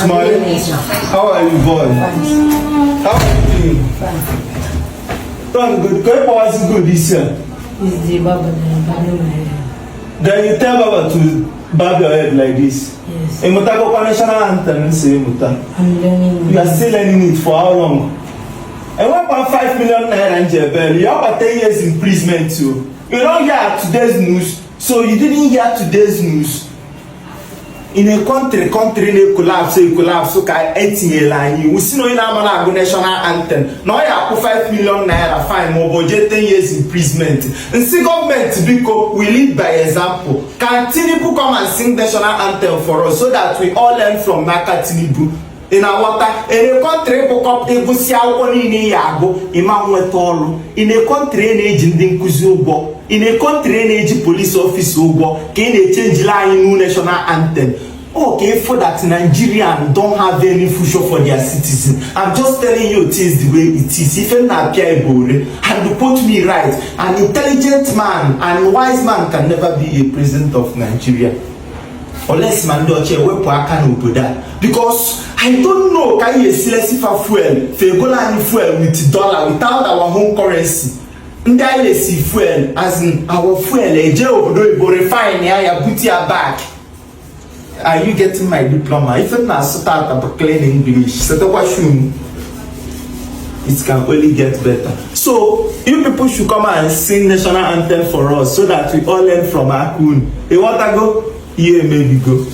Smiley, how are you, boy? How are you doing? Thank good. What was good this year? It's the Baba that Then you tell Baba to bob your head like this. Yes. And Mutako national anthem, say Muta. I'm learning. You are still learning it for how long? And 1.5 million naira in jail. You have 10 years imprisonment too. You don't hear today's news, so you didn't hear today's news. In a country they collapse, so you collapse, so can 18 line. You see no in a national anthem. Now you have 5 million naira fine, more budget 10 years imprisonment. And see government because we lead by example. Can Tinubu come and sing national anthem for us so that we all learn from Naka Tinubu? In a water, in a country book up a busia in yago, imam wetolo, in a country in age in Kuzubo, in a country in age police office ubo, can they change line national anthem? Okay, for that Nigerian don't have any future for their citizens. I'm just telling you it is the way it is. If you're not and you put me right, an intelligent man and wise man can never be a president of Nigeria. Unless Mandoche wepo aka n'obodo because I don't know can you select for fuel for fuel with dollar without our home currency. Ndai see fuel as in our fuel eje obodo ibo refine ya put ya back. Are you getting my diploma? If you not start about clean English, it can only get better. So you people should come and sing national anthem for us so that we all learn from Akun. You want to go? Yeah, maybe go.